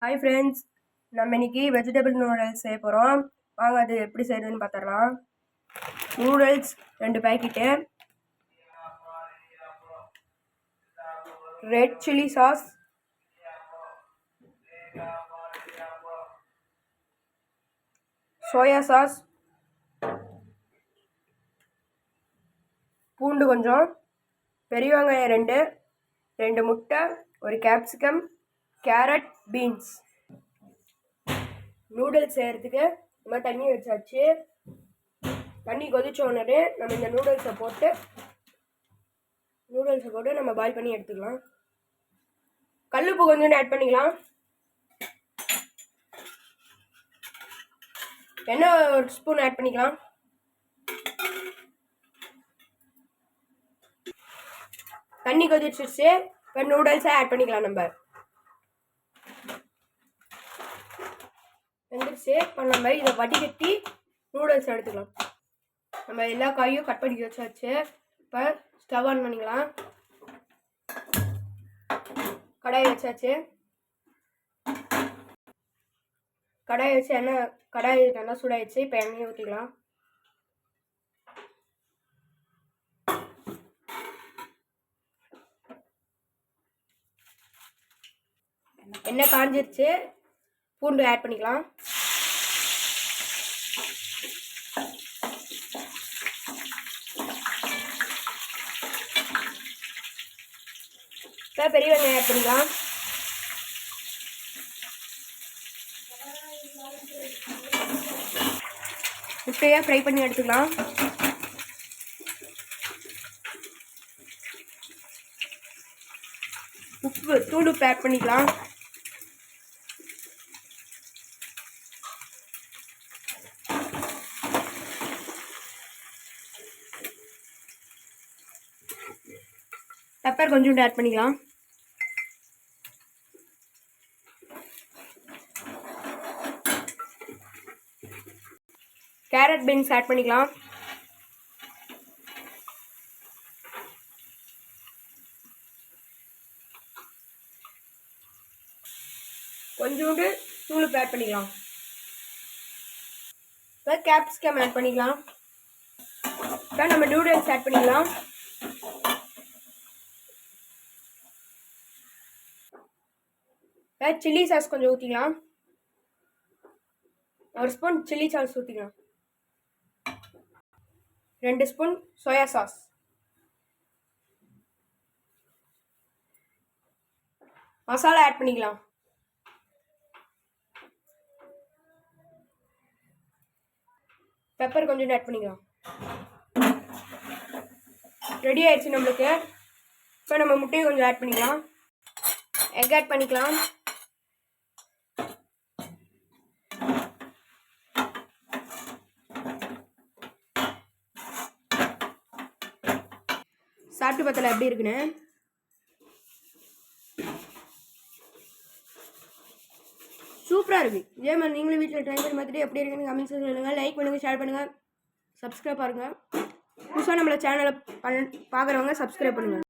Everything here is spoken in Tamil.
ஹாய் ஃப்ரெண்ட்ஸ், நம்ம இன்னைக்கு வெஜிடபிள் நூடுல்ஸ் செய்ய போகிறோம். வாங்க அது எப்படி செய்யறதுன்னு பார்த்துடலாம். Noodles 2 packet, red chilli sauce, soya sauce, பூண்டு கொஞ்சம், பெரிய வெங்காயம் 2 முட்டை, ஒரு கேப்சிகம், கேரட், பீன்ஸ். நூடுல்ஸ் செய்கிறதுக்கு நம்ம தண்ணி வச்சாச்சு. தண்ணி கொதிச்ச உடனே நம்ம இந்த நூடுல்ஸை போட்டு நம்ம பாயில் பண்ணி எடுத்துக்கலாம். கல்லுப்பு கொஞ்சம் ஆட் பண்ணிக்கலாம். எண்ணெய் 1 ஸ்பூன் ஆட் பண்ணிக்கலாம். தண்ணி கொதிச்சிருச்சு. இப்போ நூடுல்ஸை ஆட் பண்ணிக்கலாம். நம்ம வெந்துருச்சு. இப்போ நம்ம இதை வடிகட்டி நூடுல்ஸ் எடுத்துக்கலாம். நம்ம எல்லா காயும் கட் பண்ணி வச்சாச்சு. இப்போ ஸ்டவ் ஆன் பண்ணிக்கலாம். கடாய் வச்சாச்சு. கடாய் வச்சு கடாய் நல்லா சூடாயிடுச்சு. இப்போ எண்ணெயை ஊற்றிக்கலாம். எண்ணெய் காஞ்சிருச்சு. பூண்டு ஆட் பண்ணிக்கலாம். இப்போ பெரிய வெங்காயம் ஆட் பண்ணிக்கலாம். முட்டையை ஃப்ரை பண்ணி எடுத்துக்கலாம். தூள் உப்பு ஆட் பண்ணிக்கலாம். பெப்பர் கொஞ்சோண்டு ஆட் பண்ணிக்கலாம். கேரட் பீன்ஸ் ஆட் பண்ணிக்கலாம். கொஞ்சோண்டு தூள் ஆட் பண்ணிக்கலாம். இப்போ கேப்சிகம் ஆட் பண்ணிக்கலாம். இப்போ நம்ம நூடுல்ஸ் ஆட் பண்ணிக்கலாம். இப்போ சில்லி சாஸ் கொஞ்சம் ஊற்றிக்கலாம். 1 ஸ்பூன் சில்லி சாஸ் ஊற்றிக்கலாம். 2 spoon soya sauce, masala add பண்ணிக்கலாம். பெப்பர் கொஞ்சம் ஆட் பண்ணிக்கலாம். ரெடி ஆயிடுச்சு நம்மளுக்கு. இப்போ நம்ம முட்டையை கொஞ்சம் ஆட் பண்ணிக்கலாம். எக் ஆட் பண்ணிக்கலாம். சாப்பிட்டு பார்த்தல எப்படி இருக்குன்னு. சூப்பராக இருக்குது. இதே மாதிரி நீங்களும் வீட்டில் ட்ரை பண்ணி பார்த்துட்டு எப்படி இருக்குன்னு கமெண்ட்ஸ் சொல்லுங்கள். லைக் பண்ணுங்கள், ஷேர் பண்ணுங்கள், சப்ஸ்கிரைப் பாருங்கள். புதுசாக நம்மளை சேனலை பார்க்குறவங்க சப்ஸ்கிரைப் பண்ணுங்கள்.